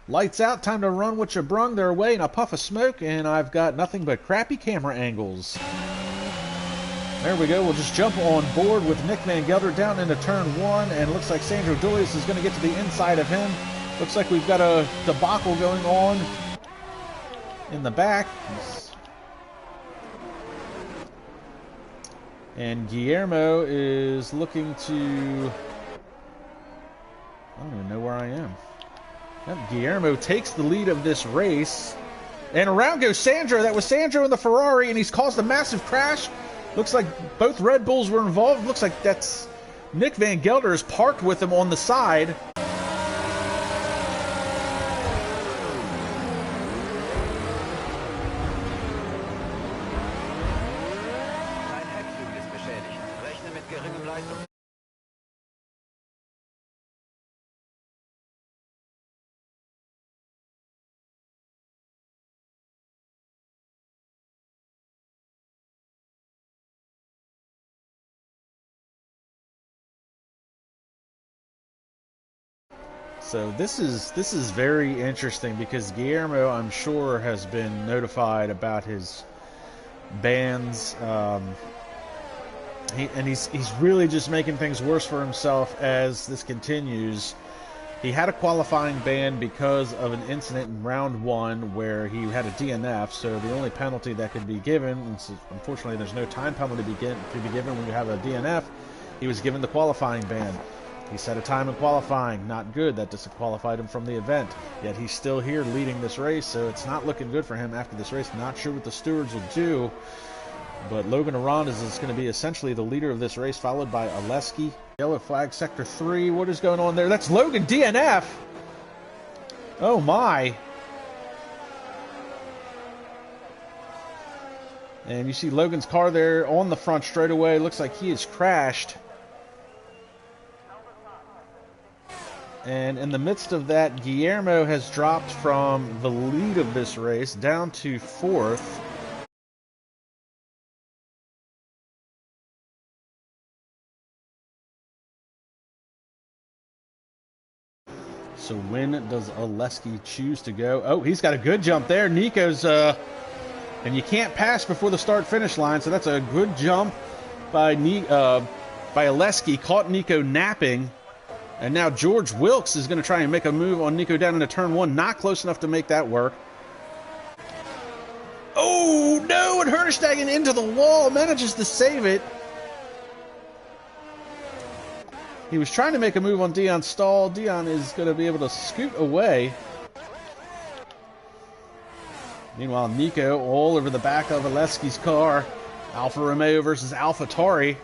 Lights out, time to run what you brung. They're away in a puff of smoke, and I've got nothing but crappy camera angles. There we go. We'll just jump on board with Nick Van Gelder down into turn 1, and it looks like Sandro Doulis is going to get to the inside of him. Looks like we've got a debacle going on in the back. And Guillermo is looking to... I don't even know where I am. Yep, Guillermo takes the lead of this race. And around goes Sandro. That was Sandro in the Ferrari, and he's caused a massive crash. Looks like both Red Bulls were involved. Looks like that's Nick Van Gelder is parked with him on the side. So this is very interesting because Guillermo, I'm sure, has been notified about his bans, he's really just making things worse for himself as this continues. He had a qualifying ban because of an incident in round 1 where he had a DNF. So the only penalty that could be given, unfortunately, there's no time penalty to be given when you have a DNF. He was given the qualifying ban. He set a time in qualifying, not good. That disqualified him from the event. Yet he's still here leading this race, so it's not looking good for him after this race. Not sure what the stewards will do, but Logan Arandas is going to be essentially the leader of this race, followed by Oleski. Yellow flag, sector 3. What is going on there? That's Logan DNF. Oh my. And you see Logan's car there on the front straightaway. Looks like he has crashed. And in the midst of that, Guillermo has dropped from the lead of this race down to 4th. So when does Oleski choose to go? Oh, he's got a good jump there. Nico's, and you can't pass before the start-finish line, so that's a good jump by Oleski. Caught Nico napping. And now George Wilkes is going to try and make a move on Nico down into turn 1. Not close enough to make that work. Oh, no! And Hernestegen into the wall. Manages to save it. He was trying to make a move on Dion Stahl. Dion is going to be able to scoot away. Meanwhile, Nico all over the back of Oleski's car. Alfa Romeo versus AlphaTauri.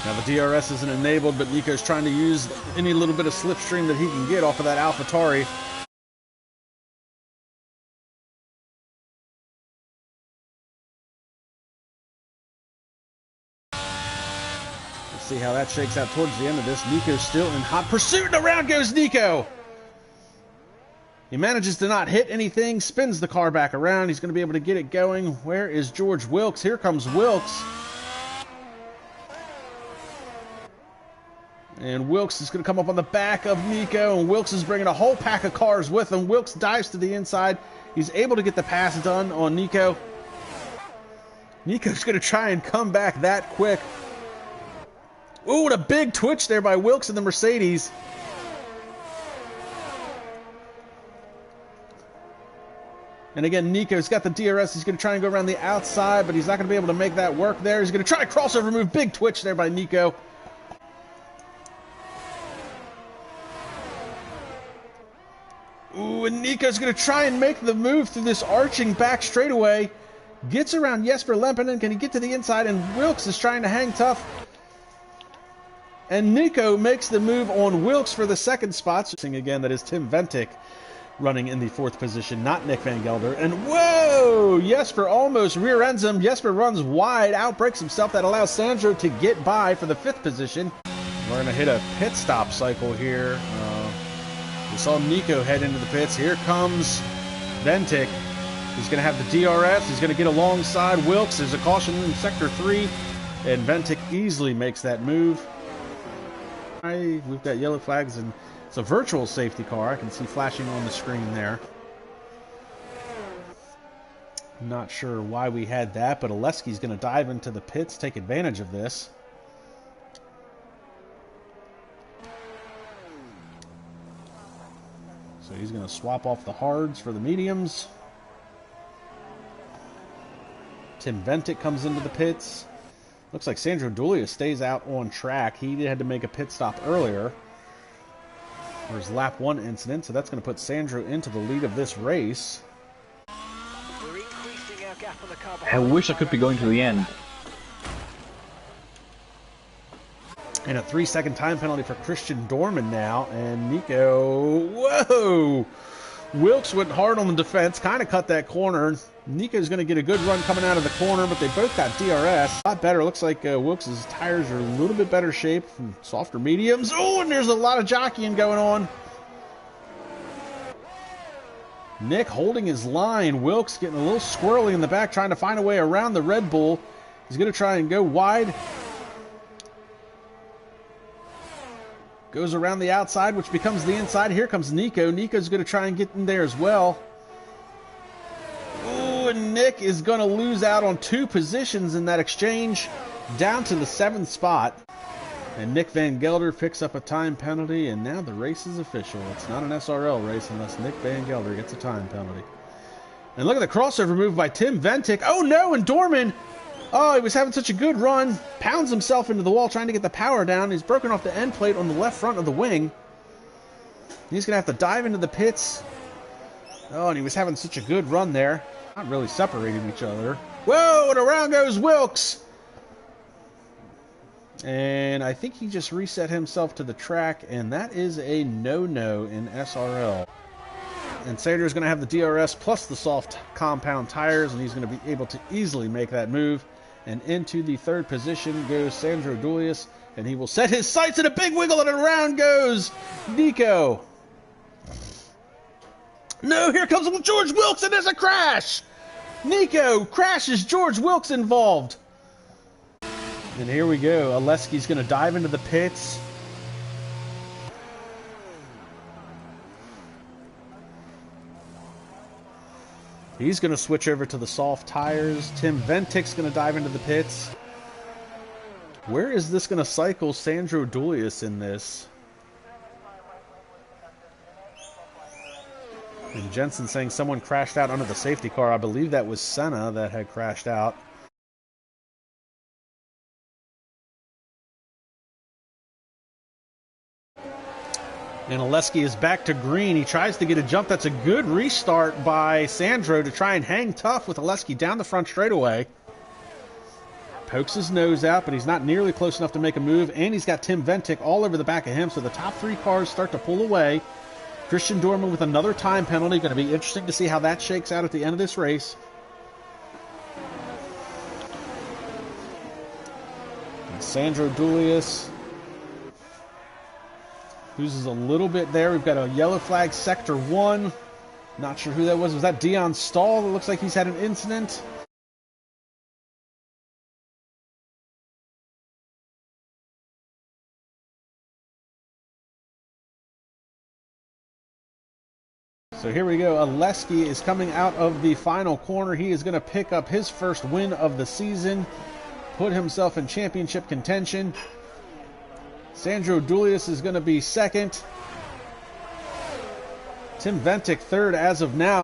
Now the DRS isn't enabled, but Nico's trying to use any little bit of slipstream that he can get off of that AlphaTauri. Let's see how that shakes out towards the end of this. Nico's still in hot pursuit, and around goes Nico! He manages to not hit anything, spins the car back around. He's going to be able to get it going. Where is George Wilkes? Here comes Wilkes. And Wilkes is going to come up on the back of Nico, and Wilkes is bringing a whole pack of cars with him. Wilkes dives to the inside. He's able to get the pass done on Nico. Nico's going to try and come back that quick. Ooh, what a big twitch there by Wilkes in the Mercedes. And again, Nico's got the DRS. He's going to try and go around the outside, but he's not going to be able to make that work there. He's going to try a crossover move. Big twitch there by Nico. Ooh, and Nico's going to try and make the move through this arching back straightaway. Gets around Jesper Lempinen. Can he get to the inside? And Wilkes is trying to hang tough. And Nico makes the move on Wilkes for the second spot. Again, that is Tim Ventic running in the 4th position, not Nick Van Gelder. And whoa! Jesper almost rear ends him. Jesper runs wide, outbreaks himself. That allows Sandro to get by for the 5th position. We're going to hit a pit stop cycle here. We saw Nico head into the pits. Here comes Ventic. He's going to have the DRS. He's going to get alongside Wilkes. There's a caution in Sector 3. And Ventic easily makes that move. We've got yellow flags, and it's a virtual safety car. I can see flashing on the screen there. Not sure why we had that, but Oleski's going to dive into the pits, take advantage of this. So he's going to swap off the hards for the mediums. Tim Ventic comes into the pits. Looks like Sandro Doulis stays out on track. He had to make a pit stop earlier for his lap 1 incident, so that's going to put Sandro into the lead of this race. I wish I could be going to the end. And a 3-second time penalty for Christian Dorman now. And Nico, whoa! Wilkes went hard on the defense, kind of cut that corner. Nico's going to get a good run coming out of the corner, but they both got DRS. A lot better. Looks like Wilkes' tires are a little bit better shape, from softer mediums. Oh, and there's a lot of jockeying going on. Nick holding his line. Wilkes getting a little squirrely in the back, trying to find a way around the Red Bull. He's going to try and go wide. Goes around the outside, which becomes the inside. Here comes Nico. Nico's going to try and get in there as well. Oh, and Nick is going to lose out on 2 positions in that exchange, down to the 7th spot. And Nick Van Gelder picks up a time penalty, and now the race is official. It's not an SRL race unless Nick Van Gelder gets a time penalty. And look at the crossover move by Tim Ventic. Oh no, and Dorman, oh, he was having such a good run. Pounds himself into the wall trying to get the power down. He's broken off the end plate on the left front of the wing. He's going to have to dive into the pits. Oh, and he was having such a good run there. Not really separating each other. Whoa, and around goes Wilkes. And I think he just reset himself to the track, and that is a no-no in SRL. And Sandro's going to have the DRS plus the soft compound tires, and he's going to be able to easily make that move. And into the 3rd position goes Sandro Doulis, and he will set his sights at a big wiggle, and around goes Nico. No, here comes George Wilkes, and there's a crash! Nico crashes, George Wilkes involved. And here we go. Oleski's going to dive into the pits. He's going to switch over to the soft tires. Tim Ventic's going to dive into the pits. Where is this going to cycle Sandro Doulis in this? And Jensen saying someone crashed out under the safety car. I believe that was Senna that had crashed out. And Oleski is back to green. He tries to get a jump. That's a good restart by Sandro to try and hang tough with Oleski down the front straightaway. Pokes his nose out, but he's not nearly close enough to make a move. And he's got Tim Ventic all over the back of him, so the top 3 cars start to pull away. Christian Dorman with another time penalty. Going to be interesting to see how that shakes out at the end of this race. And Sandro Doulis loses a little bit there. We've got a yellow flag, Sector 1. Not sure who that was. Was that Dion Stahl? It looks like he's had an incident. So here we go. Oleski is coming out of the final corner. He is going to pick up his first win of the season, put himself in championship contention. Sandro Doulis is going to be 2nd. Tim Ventic 3rd as of now.